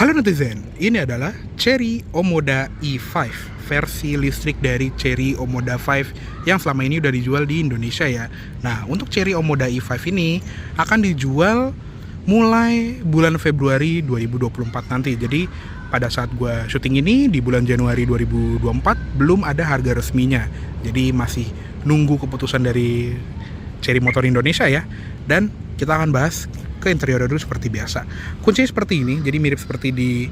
Halo netizen, ini adalah Chery Omoda E5, versi listrik dari Chery Omoda 5 yang selama ini udah dijual di Indonesia ya. Nah, untuk Chery Omoda E5 ini akan dijual mulai bulan Februari 2024 nanti. Jadi pada saat gue syuting ini di bulan Januari 2024 belum ada harga resminya. Jadi masih nunggu keputusan dari Chery Motor Indonesia ya. Dan kita akan bahas ke interior dulu seperti biasa. Kuncinya seperti ini, jadi mirip seperti di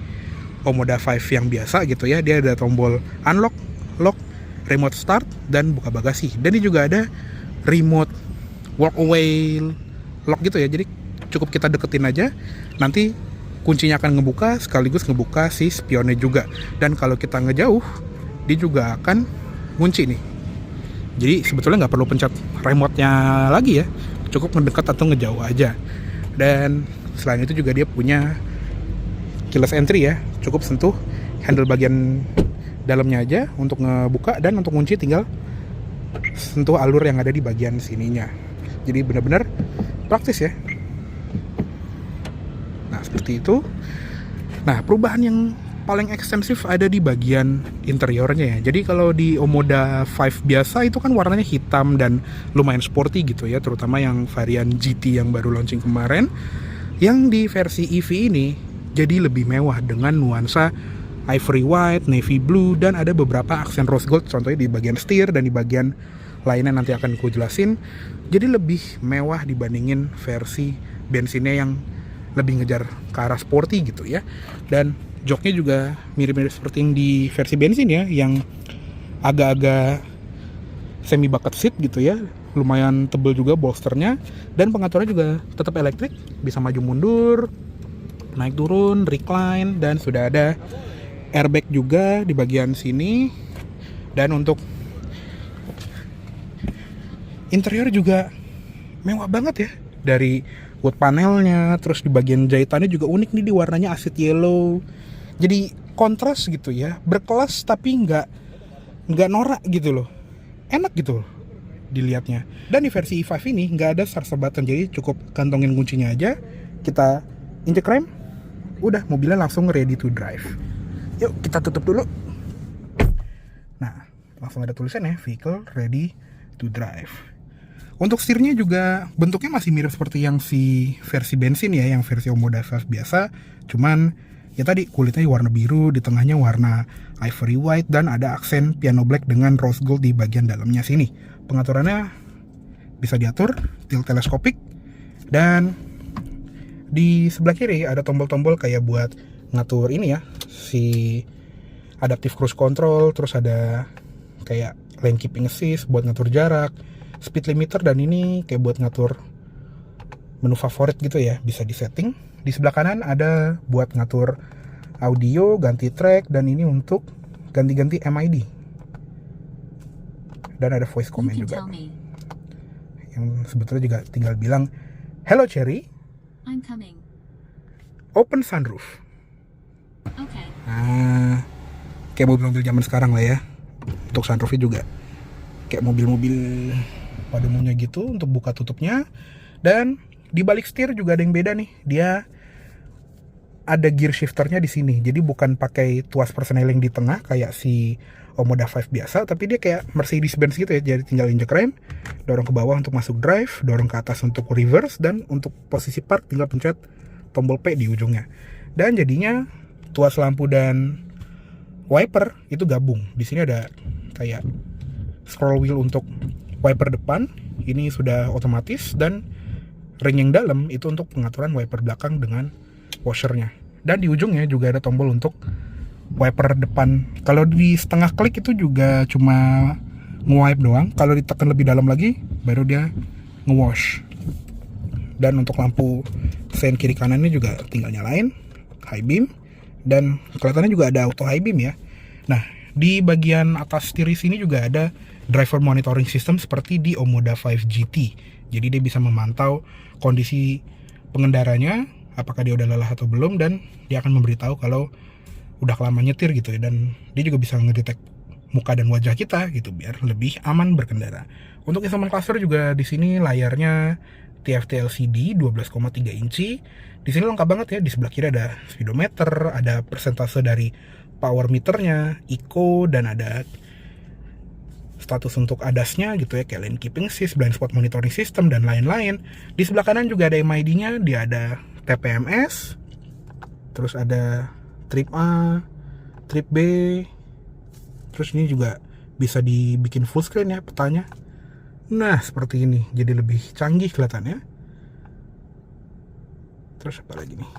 Omoda 5 yang biasa gitu ya. Dia ada tombol unlock, lock, remote start, dan buka bagasi. Dan ini juga ada remote walk away lock gitu ya. Jadi cukup kita deketin aja, nanti kuncinya akan ngebuka sekaligus ngebuka si spionnya juga. Dan kalau kita ngejauh, dia juga akan kunci nih. Jadi sebetulnya nggak perlu pencet remote-nya lagi ya, cukup ngedekat atau ngejauh aja. Dan selain itu juga dia punya keyless entry ya, cukup sentuh handle bagian dalamnya aja untuk ngebuka, dan untuk kunci tinggal sentuh alur yang ada di bagian sininya. Jadi benar-benar praktis ya. Nah seperti itu. Nah perubahan yang paling ekstensif ada di bagian interiornya ya. Jadi kalau di Omoda 5 biasa itu kan warnanya hitam dan lumayan sporty gitu ya, terutama yang varian GT yang baru launching kemarin. Yang di versi EV ini jadi lebih mewah dengan nuansa ivory white, navy blue, dan ada beberapa aksen rose gold, contohnya di bagian setir dan di bagian lainnya nanti akan ku jelasin. Jadi lebih mewah dibandingin versi bensinnya yang lebih ngejar ke arah sporty gitu ya. Dan joknya juga mirip-mirip seperti yang di versi bensin ya, yang agak-agak semi bucket seat gitu ya, lumayan tebel juga bolsternya, dan pengaturannya juga tetap elektrik, bisa maju mundur, naik turun, recline, dan sudah ada airbag juga di bagian sini. Dan untuk interior juga mewah banget ya, dari wood panelnya, terus di bagian jahitannya juga unik nih, di warnanya acid yellow. Jadi kontras gitu ya, berkelas tapi nggak norak gitu loh, enak gitu loh dilihatnya. Dan di versi E5 ini nggak ada start button, jadi cukup kantongin kuncinya aja, kita injek rem, udah mobilnya langsung ready to drive. Yuk kita tutup dulu. Nah langsung ada tulisannya vehicle ready to drive. Untuk setirnya juga bentuknya masih mirip seperti yang si versi bensin ya, yang versi Omoda 5 biasa, cuman ya tadi kulitnya warna biru, di tengahnya warna ivory white, dan ada aksen piano black dengan rose gold di bagian dalamnya sini. Pengaturannya bisa diatur, tilt teleskopik, dan di sebelah kiri ada tombol-tombol kayak buat ngatur ini ya, si adaptive cruise control, terus ada kayak lane keeping assist buat ngatur jarak, speed limiter, dan ini kayak buat ngatur menu favorit gitu ya, bisa disetting. Di sebelah kanan ada buat ngatur audio, ganti track, dan ini untuk ganti-ganti MID. Dan ada voice command juga, yang sebetulnya juga tinggal bilang, "Hello Chery, I'm coming. Open sunroof." Okay. Nah, kayak mobil-mobil zaman sekarang lah ya. Untuk sunroofnya juga kayak mobil-mobil pada umumnya gitu untuk buka tutupnya. Dan di balik setir juga ada yang beda nih. Dia ada gear shifternya di sini. Jadi bukan pakai tuas persneling di tengah kayak si Omoda 5 biasa, tapi dia kayak Mercedes-Benz gitu ya. Jadi tinggal injek rem, dorong ke bawah untuk masuk drive, dorong ke atas untuk reverse, dan untuk posisi park tinggal pencet tombol P di ujungnya. Dan jadinya tuas lampu dan wiper itu gabung. Di sini ada kayak scroll wheel untuk wiper depan, ini sudah otomatis, dan ring yang dalam itu untuk pengaturan wiper belakang dengan washernya. Dan di ujungnya juga ada tombol untuk wiper depan. Kalau di setengah klik itu juga cuma nge-wipe doang. Kalau ditekan lebih dalam lagi baru dia nge-wash. Dan untuk lampu sen kiri kanannya juga tinggal nyalain high beam, dan kelihatannya juga ada auto high beam ya. Nah di bagian atas setir sini juga ada driver monitoring system seperti di Omoda 5 GT. Jadi dia bisa memantau kondisi pengendaranya, apakah dia udah lelah atau belum, dan dia akan memberitahu kalau udah kelamaan nyetir gitu ya. Dan dia juga bisa ngedetek muka dan wajah kita gitu biar lebih aman berkendara. Untuk instrument cluster juga di sini layarnya TFT LCD 12,3 inci. Di sini lengkap banget ya. Di sebelah kiri ada speedometer, ada persentase dari power meternya, eco, dan ada status untuk ADAS-nya gitu ya, kayak lane keeping assist, blind spot monitoring system, dan lain-lain. Di sebelah kanan juga ada MID-nya, dia ada TPMS, terus ada trip A, trip B, terus ini juga bisa dibikin full screen ya petanya. Nah, seperti ini, jadi lebih canggih kelihatannya. Terus apa lagi nih?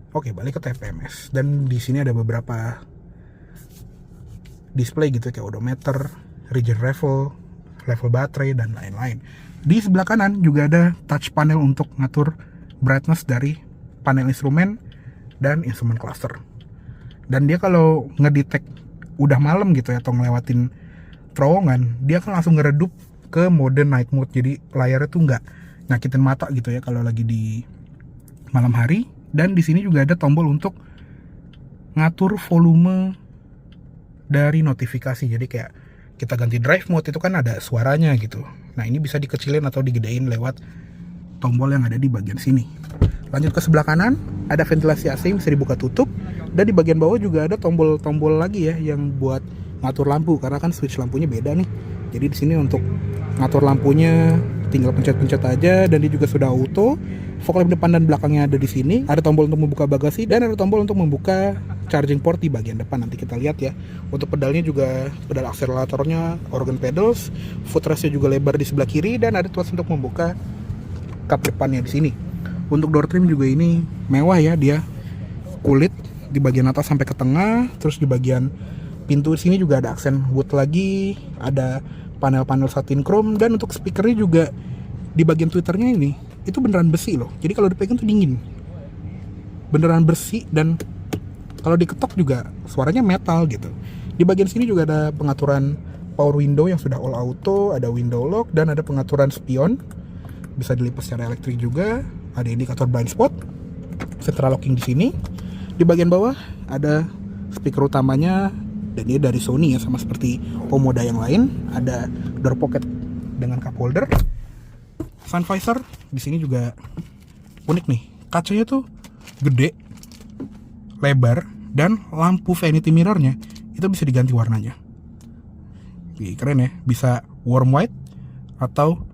Oke, balik ke TPMS, dan di sini ada beberapa display gitu kayak odometer, regen level baterai, dan lain-lain. Di sebelah kanan juga ada touch panel untuk ngatur brightness dari panel instrumen dan instrumen cluster. Dan dia kalau ngedetect udah malam gitu ya, atau ngelewatin terowongan, dia akan langsung ngeredup ke mode night mode. Jadi layarnya tuh nggak nyakitin mata gitu ya kalau lagi di malam hari. Dan di sini juga ada tombol untuk ngatur volume dari notifikasi. Jadi kayak kita ganti drive mode itu kan ada suaranya gitu. Nah, ini bisa dikecilin atau digedein lewat tombol yang ada di bagian sini. Lanjut ke sebelah kanan, ada ventilasi AC yang bisa dibuka tutup, dan di bagian bawah juga ada tombol-tombol lagi ya yang buat ngatur lampu, karena kan switch lampunya beda nih. Jadi di sini untuk ngatur lampunya tinggal pencet-pencet aja, dan dia juga sudah auto. Fog lamp depan dan belakangnya ada di sini. Ada tombol untuk membuka bagasi, dan ada tombol untuk membuka charging port di bagian depan. Nanti kita lihat ya. Untuk pedalnya juga pedal akseleratornya organ pedals, footrestnya juga lebar di sebelah kiri, dan ada tuas untuk membuka kap depannya di sini. Untuk door trim juga ini mewah ya, dia kulit di bagian atas sampai ke tengah, terus di bagian pintu sini juga ada aksen wood lagi, ada panel-panel satin chrome, dan untuk speakernya juga di bagian tweeternya ini itu beneran besi loh. Jadi kalau dipegang tuh dingin, beneran bersih, dan kalau diketok juga suaranya metal gitu. Di bagian sini juga ada pengaturan power window yang sudah all auto, ada window lock, dan ada pengaturan spion, bisa dilipat secara elektrik juga. Ada indikator blind spot, central locking di sini. Di bagian bawah ada speaker utamanya, dan ini dari Sony ya, sama seperti Omoda yang lain. Ada door pocket dengan cup holder. Sun visor di sini juga unik nih, kacanya tuh gede, lebar, dan lampu vanity mirrornya itu bisa diganti warnanya. Keren ya, bisa warm white atau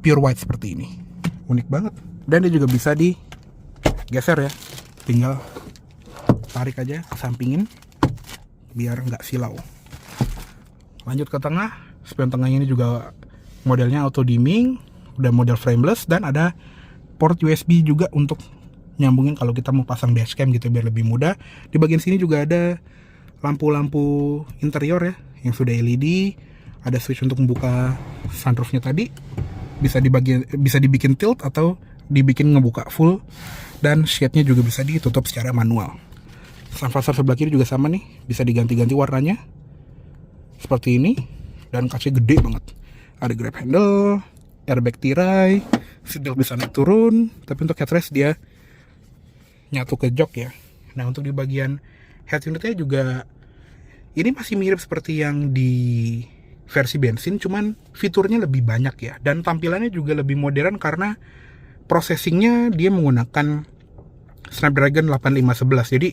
pure white seperti ini. Unik banget. Dan dia juga bisa digeser ya, tinggal tarik aja, kesampingin biar nggak silau. Lanjut ke tengah, spion tengahnya ini juga modelnya auto dimming, udah model frameless, dan ada port USB juga untuk nyambungin kalau kita mau pasang dashcam gitu biar lebih mudah. Di bagian sini juga ada lampu-lampu interior ya yang sudah LED, ada switch untuk membuka sunroofnya tadi, bisa dibikin tilt atau dibikin ngebuka full, dan shade-nya juga bisa ditutup secara manual. Sun visor sebelah kiri juga sama nih, bisa diganti-ganti warnanya seperti ini, dan kacanya gede banget. Ada grab handle, airbag tirai, seat belt bisa naik turun, tapi untuk headrest dia nyatu ke jok ya. Nah, untuk di bagian head unitnya juga ini masih mirip seperti yang di versi bensin, cuman fiturnya lebih banyak ya, dan tampilannya juga lebih modern karena processingnya dia menggunakan Snapdragon 8511. Jadi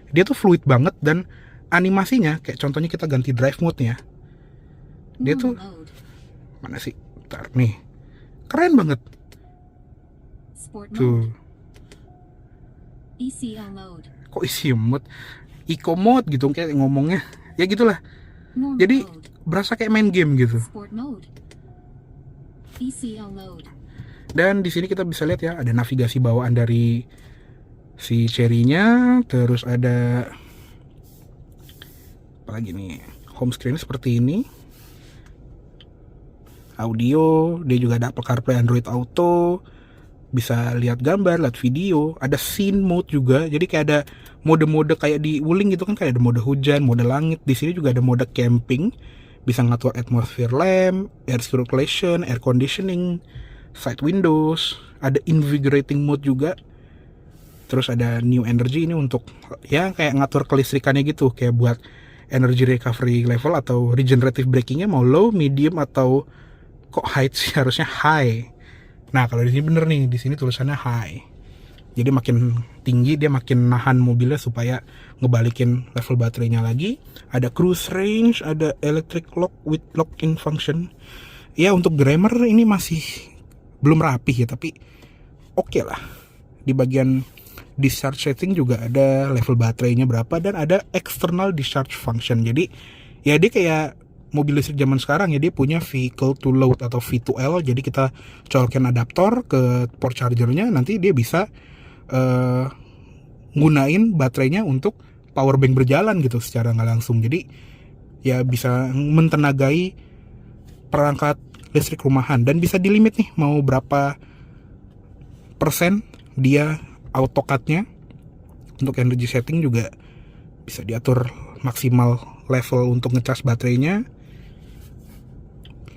dia tuh fluid banget, dan animasinya kayak contohnya kita ganti drive mode-nya, dia tuh mana sih? Bentar nih, keren banget Sport tuh. mode. ECO mode. Kok isi mode, eco mode gitu kayak ngomongnya ya gitulah. Normal Jadi mode. berasa kayak main game gitu. Sport mode. ECO mode. Dan di sini kita bisa lihat ya, ada navigasi bawaan dari si Cherry-nya, terus ada apa lagi nih, home screen seperti ini, audio, dia juga ada Apple CarPlay, Android Auto, bisa lihat gambar, lihat video, ada scene mode juga. Jadi kayak ada mode-mode kayak di Wuling gitu kan, kayak ada mode hujan, mode langit. Di sini juga ada mode camping, bisa ngatur atmosphere lamp, air circulation, air conditioning, side windows, ada invigorating mode juga. Terus ada new energy, ini untuk ya kayak ngatur kelistrikannya gitu, kayak buat energy recovery level atau regenerative brakingnya mau low, medium, atau kok high sih, harusnya high. Nah, kalau di sini bener nih, di sini tulisannya high. Jadi makin tinggi dia makin nahan mobilnya supaya ngebalikin level baterainya lagi. Ada cruise range, ada electric lock with lock-in function. Ya untuk grammar ini masih belum rapih ya, tapi oke lah. Di bagian discharge setting juga ada level baterainya berapa dan ada external discharge function. Jadi ya dia kayak mobil listrik zaman sekarang ya, dia punya vehicle to load atau V2L. Jadi kita colokin adaptor ke port chargernya, nanti dia bisa gunain baterainya untuk power bank berjalan gitu secara nggak langsung. Jadi ya bisa mentenagai perangkat listrik rumahan dan bisa dilimit nih mau berapa persen dia autocad-nya. Untuk energy setting juga bisa diatur maksimal level untuk ngecas baterainya.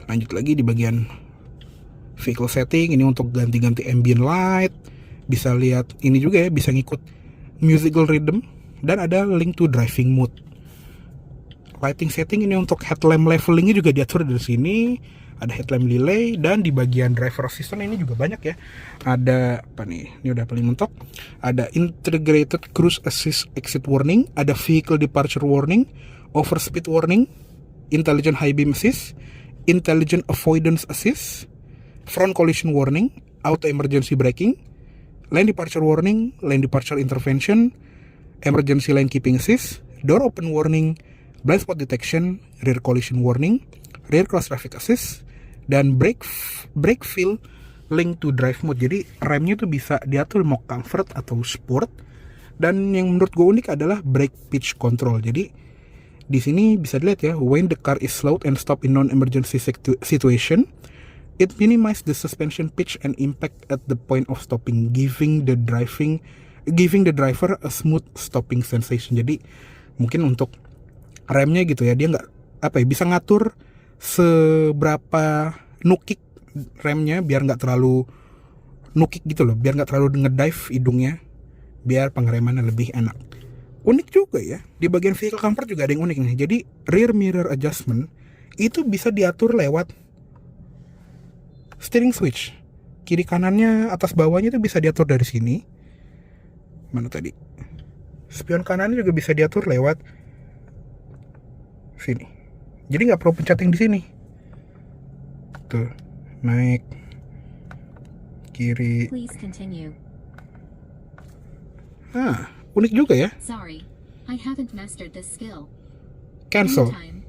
Lanjut lagi di bagian vehicle setting, ini untuk ganti-ganti ambient light. Bisa lihat ini juga ya, bisa ngikut musical rhythm dan ada link to driving mode. Lighting setting ini untuk headlamp levelingnya juga diatur dari sini. Ada headlamp delay dan di bagian driver assistant ini juga banyak ya. Ada apa nih? Ini udah paling mentok. Ada integrated cruise assist exit warning, ada vehicle departure warning, overspeed warning, intelligent high beam assist, intelligent avoidance assist, front collision warning, auto emergency braking, lane departure warning, lane departure intervention, emergency lane keeping assist, door open warning, blind spot detection, rear collision warning, rear cross traffic assist, dan brake feel link to drive mode. Jadi remnya tuh bisa diatur mau comfort atau sport. Dan yang menurut gue unik adalah brake pitch control. Jadi di sini bisa dilihat ya, when the car is slowed and stop in non-emergency situation, it minimizes the suspension pitch and impact at the point of stopping, giving the driver a smooth stopping sensation. Jadi mungkin untuk remnya gitu ya, dia nggak bisa ngatur seberapa nukik remnya biar nggak terlalu nukik gitu loh, biar nggak terlalu ngedive hidungnya, biar pengeremannya lebih enak. Unik juga ya, di bagian vehicle comfort juga ada yang unik nih. Jadi rear mirror adjustment itu bisa diatur lewat steering switch. Kiri kanannya, atas bawahnya itu bisa diatur dari sini. Mana tadi? Spion kanannya juga bisa diatur lewat sini. Jadi nggak perlu pencet yang di sini. Tuh, naik kiri. Please continue. Unik juga ya. Sorry, I haven't mastered this skill. Cancel. Anytime.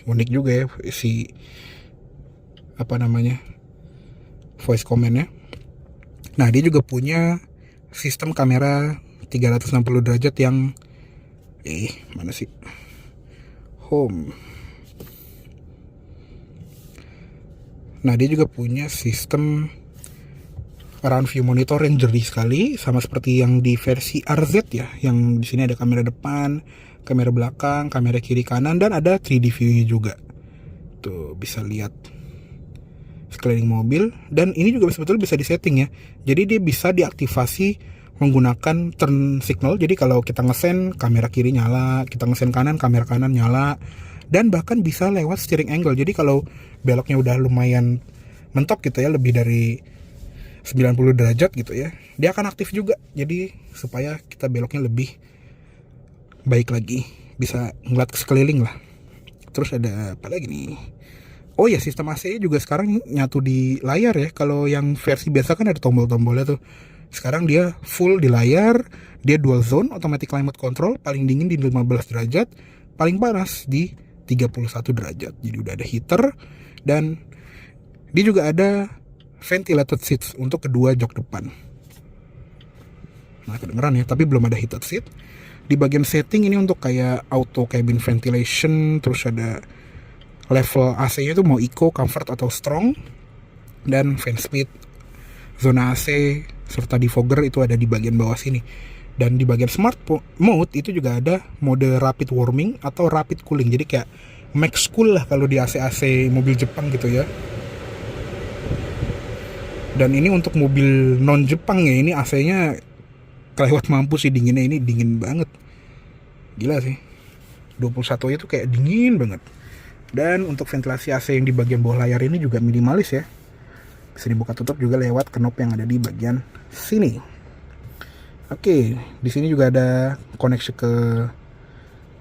Unik juga ya si voice command-nya. Nah, dia juga punya sistem kamera 360 derajat yang mana sih? Home. Nah, dia juga punya sistem round view monitor yang jernih sekali, sama seperti yang di versi RZ ya, yang di sini ada kamera depan, kamera belakang, kamera kiri kanan, dan ada 3D view-nya juga. Tuh, bisa lihat sekeliling mobil, dan ini juga sebetulnya bisa disetting ya. Jadi dia bisa diaktifasi menggunakan turn signal. Jadi kalau kita ngesen, kamera kiri nyala, kita ngesen kanan, kamera kanan nyala, dan bahkan bisa lewat steering angle. Jadi kalau beloknya udah lumayan mentok gitu ya, lebih dari 90 derajat gitu ya, dia akan aktif juga. Jadi supaya kita beloknya lebih baik lagi, bisa ngeliat ke sekeliling lah. Terus ada apa lagi nih? Oh ya, sistem AC juga sekarang nyatu di layar ya. Kalau yang versi biasa kan ada tombol-tombolnya tuh. Sekarang dia full di layar. Dia dual zone automatic climate control, paling dingin di 15 derajat, paling panas di 31 derajat. Jadi udah ada heater, dan dia juga ada ventilated seats untuk kedua jok depan. Nah, kedengeran ya, tapi belum ada heated seat. Di bagian setting ini untuk kayak auto cabin ventilation, terus ada level AC-nya itu mau eco, comfort atau strong, dan fan speed, zona AC, serta defogger itu ada di bagian bawah sini. Dan di bagian smart mode itu juga ada mode rapid warming atau rapid cooling. Jadi kayak max cool lah kalau di AC-AC mobil Jepang gitu ya. Dan ini untuk mobil non Jepang ya, ini AC-nya kelewat mampus sih dinginnya, ini dingin banget. Gila sih. 21 itu kayak dingin banget. Dan untuk ventilasi AC yang di bagian bawah layar ini juga minimalis ya. Bisa dibuka tutup juga lewat knob yang ada di bagian sini. Oke, di sini juga ada koneksi ke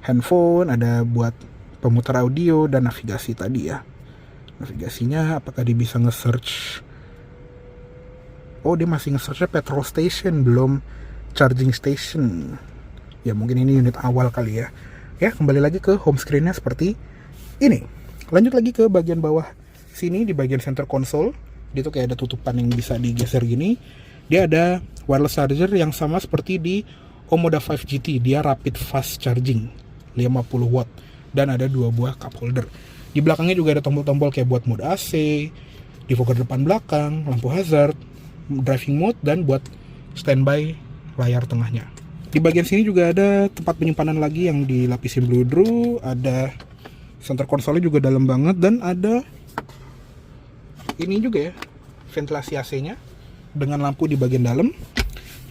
handphone, ada buat pemutar audio dan navigasi tadi ya. Navigasinya apakah dia bisa nge-search? Oh, dia masih nge-searchnya petrol station, belum charging station. Ya mungkin ini unit awal kali ya. Ya, kembali lagi ke home screen-nya seperti ini. Lanjut lagi ke bagian bawah sini, di bagian center console. Dia tuh kayak ada tutupan yang bisa digeser gini. Dia ada wireless charger yang sama seperti di Omoda 5 GT. Dia rapid fast charging 50 watt dan ada 2 buah cup holder. Di belakangnya juga ada tombol-tombol kayak buat mode AC, defogger depan belakang, lampu hazard, driving mode, dan buat standby layar tengahnya. Di bagian sini juga ada tempat penyimpanan lagi yang dilapisin bludru, ada center console juga dalam banget, dan ada ini juga ya, ventilasi AC-nya dengan lampu di bagian dalam.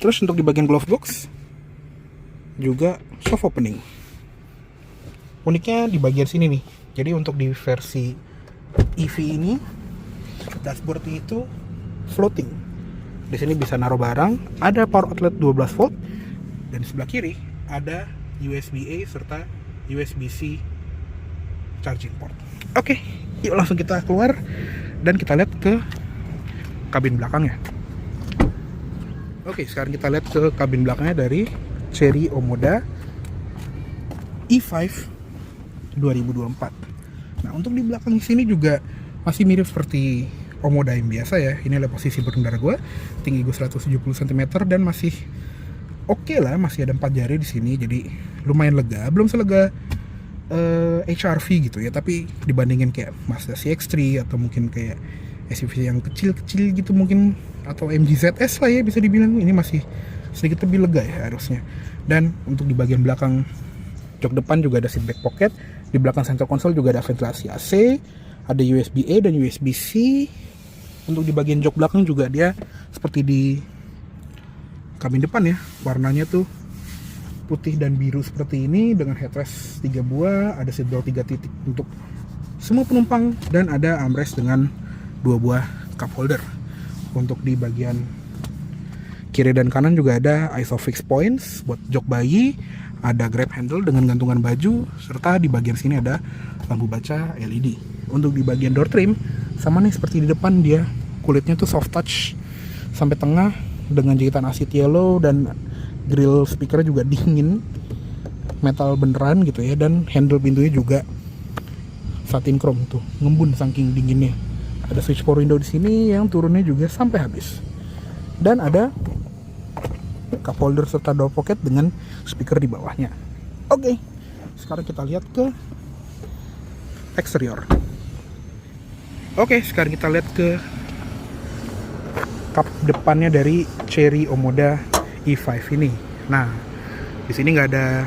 Terus untuk di bagian glove box juga soft opening. Uniknya di bagian sini nih. Jadi untuk di versi EV ini dashboard itu floating. Di sini bisa naruh barang, ada power outlet 12 volt, dan di sebelah kiri ada USB-A serta USB-C charging port. Oke, yuk langsung kita keluar dan kita lihat ke kabin belakangnya. Oke, sekarang kita lihat ke kabin belakangnya dari Chery Omoda E5 2024. Nah, untuk di belakang sini juga masih mirip seperti Omoda yang biasa ya. Ini adalah posisi pengendara gue, tinggi gue 170 cm dan masih oke lah, masih ada 4 jari di sini, jadi lumayan lega. Belum selega HR-V gitu ya, tapi dibandingin kayak Mazda CX-3 atau mungkin kayak SUV yang kecil-kecil gitu mungkin, atau MG ZS lah ya bisa dibilang, ini masih sedikit lebih lega ya harusnya. Dan untuk di bagian belakang jok depan juga ada seat back pocket. Di belakang center console juga ada ventilasi AC, ada USB-A dan USB-C. Untuk di bagian jok belakang juga dia seperti di kabin depan ya, warnanya tuh putih dan biru seperti ini dengan headrest 3 buah, ada seat belt 3 titik untuk semua penumpang, dan ada armrest dengan 2 buah cup holder. Untuk di bagian kiri dan kanan juga ada ISOFIX points buat jok bayi, ada grab handle dengan gantungan baju, serta di bagian sini ada lampu baca LED. Untuk di bagian door trim sama nih seperti di depan, dia kulitnya tuh soft touch sampai tengah dengan jahitan acetic yellow, dan grill speakernya juga dingin, metal beneran gitu ya, dan handle pintunya juga satin chrome tuh, ngembun saking dinginnya. Ada switch power window di sini yang turunnya juga sampai habis, dan ada cup holder serta door pocket dengan speaker di bawahnya. Oke, sekarang kita lihat ke eksterior. Oke, sekarang kita lihat ke kap depannya dari Chery Omoda E5 ini. Nah, di sini nggak ada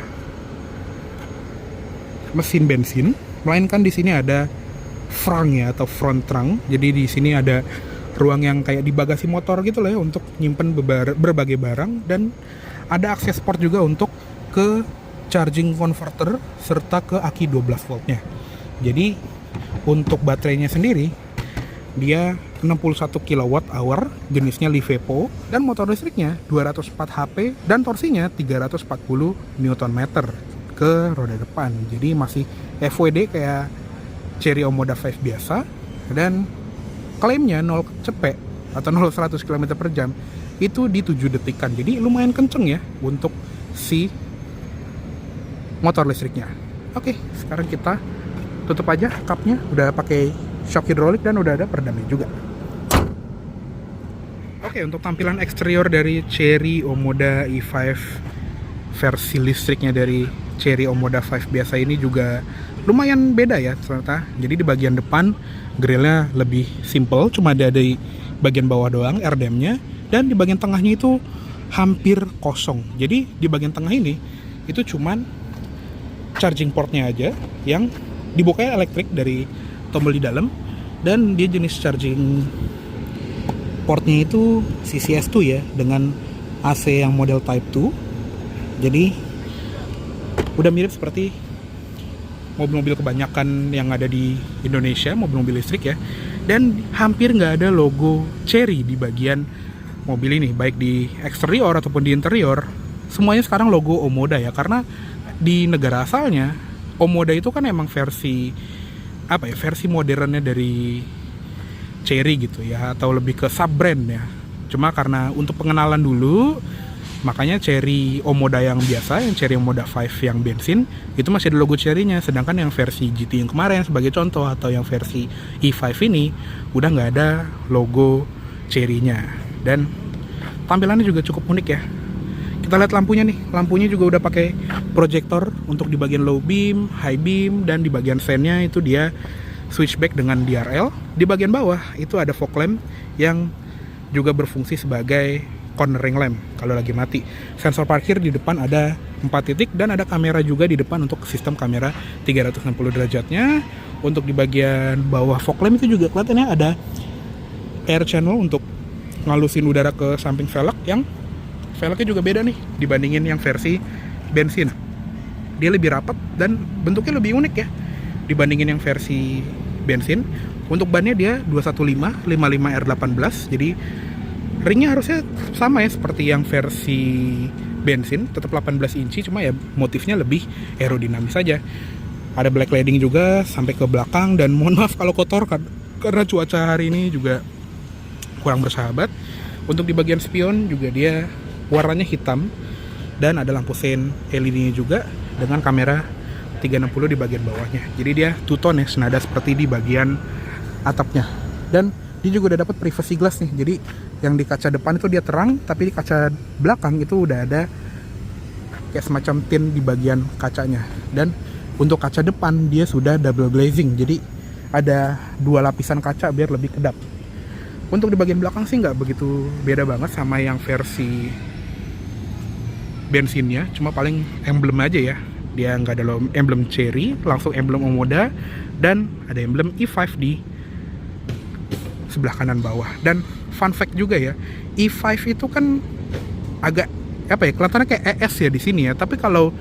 mesin bensin, melainkan di sini ada frunk ya, atau front trunk. Jadi di sini ada ruang yang kayak di bagasi motor gitu lah ya, untuk nyimpen berbagai barang, dan ada akses port juga untuk ke charging converter serta ke aki 12 voltnya. Jadi untuk baterainya sendiri dia 61 kWh, jenisnya Livepo, dan motor listriknya 204 HP dan torsinya 340 Nm ke roda depan. Jadi masih FWD kayak Chery Omoda 5 biasa, dan klaimnya 0 cepet atau 0-100 km/jam itu di 7 detikan. Jadi lumayan kenceng ya untuk si motor listriknya. Oke, sekarang kita tutup aja kapnya. Udah pakai shock hidrolik dan udah ada peredamnya juga. Oke, untuk tampilan eksterior dari Chery Omoda E5 versi listriknya dari Chery Omoda 5 biasa ini juga lumayan beda ya ternyata. Jadi di bagian depan grillnya lebih simple, cuma ada di bagian bawah doang RDM-nya, dan di bagian tengahnya itu hampir kosong. Jadi di bagian tengah ini itu cuman charging portnya aja yang dibukanya elektrik dari tombol di dalam, dan dia jenis charging portnya itu CCS2 ya, dengan AC yang model Type 2. Jadi udah mirip seperti mobil-mobil kebanyakan yang ada di Indonesia, mobil-mobil listrik ya, dan hampir nggak ada logo Chery di bagian mobil ini, baik di eksterior ataupun di interior. Semuanya sekarang logo Omoda ya, karena di negara asalnya Omoda itu kan emang versi versi modernnya dari Chery gitu ya, atau lebih ke sub brand ya. Cuma karena untuk pengenalan dulu, makanya Chery Omoda yang biasa, yang Chery Omoda 5 yang bensin itu masih ada logo Chery-nya. Sedangkan yang versi GT yang kemarin sebagai contoh, atau yang versi E5 ini udah nggak ada logo Chery-nya. Dan tampilannya juga cukup unik ya. Kita lihat lampunya nih, lampunya juga udah pakai proyektor untuk di bagian low beam, high beam, dan di bagian fan-nya itu dia switchback dengan DRL. Di bagian bawah itu ada fog lamp yang juga berfungsi sebagai cornering lamp kalau lagi mati. Sensor parkir di depan ada 4 titik, dan ada kamera juga di depan untuk sistem kamera 360 derajatnya. Untuk di bagian bawah fog lamp itu juga kelihatannya ada air channel untuk ngalusin udara ke samping velg, yang velgnya juga beda nih dibandingin yang versi bensin. Dia lebih rapat dan bentuknya lebih unik ya dibandingin yang versi bensin. Untuk bannya dia 215 55R18, jadi ringnya harusnya sama ya seperti yang versi bensin, tetap 18 inci, cuma ya motifnya lebih aerodinamis saja. Ada black cladding juga sampai ke belakang, dan mohon maaf kalau kotor karena cuaca hari ini juga kurang bersahabat. Untuk di bagian spion juga dia warnanya hitam, dan ada lampu sein LED-nya juga dengan kamera 360 di bagian bawahnya. Jadi dia two tone ya, senada seperti di bagian atapnya. Dan dia juga udah dapat privacy glass nih. Jadi yang di kaca depan itu dia terang, tapi di kaca belakang itu udah ada kayak semacam tint di bagian kacanya. Dan untuk kaca depan dia sudah double glazing, jadi ada 2 lapisan kaca biar lebih kedap. Untuk di bagian belakang sih nggak begitu beda banget sama yang versi bensinnya, cuma paling emblem aja ya. Dia nggak ada emblem Chery, langsung emblem Omoda, dan ada emblem E5 di sebelah kanan bawah. Dan fun fact juga ya, E5 itu kan agak kelihatannya kayak ES ya di sini ya, tapi kalau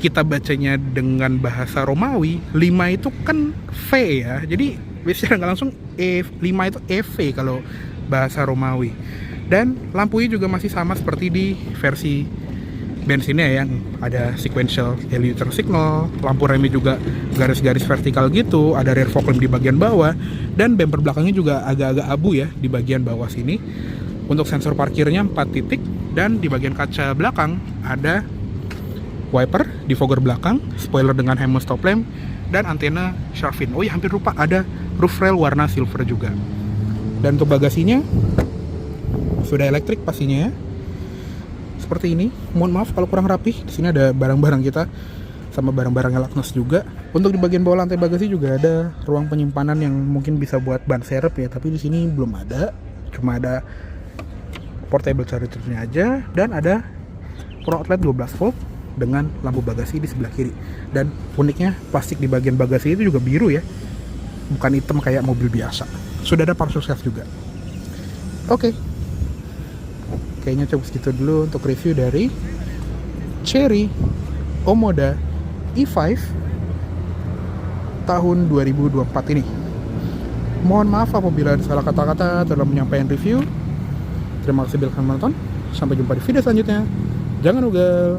kita bacanya dengan bahasa Romawi, 5 itu kan V ya, jadi biasanya nggak langsung 5 itu EV kalau bahasa Romawi. Dan lampunya juga masih sama seperti di versi bensinnya, yang ada sequential LED turn signal, lampu remnya juga garis-garis vertikal gitu, ada rear fog lamp di bagian bawah, dan bumper belakangnya juga agak-agak abu ya di bagian bawah sini. Untuk sensor parkirnya 4 titik, dan di bagian kaca belakang ada wiper di fogger belakang, spoiler dengan HEMO stop lamp, dan antena shark fin. Oh ya, hampir lupa, ada roof rail warna silver juga. Dan untuk bagasinya sudah elektrik pastinya ya, seperti ini. Mohon maaf kalau kurang rapih. Di sini ada barang-barang kita sama barang-barangnya Lacnos juga. Untuk di bagian bawah lantai bagasi juga ada ruang penyimpanan yang mungkin bisa buat ban serep ya, tapi di sini belum ada. Cuma ada portable charger-nya aja, dan ada power outlet 12 volt dengan lampu bagasi di sebelah kiri. Dan uniknya plastik di bagian bagasi itu juga biru ya, bukan hitam kayak mobil biasa. Sudah ada parcel shelf juga. Oke. Kayaknya cukup segitu dulu untuk review dari Chery Omoda E5 tahun 2024 ini. Mohon maaf apabila ada salah kata-kata dalam menyampaikan review. Terima kasih sudah menonton. Sampai jumpa di video selanjutnya. Jangan lupa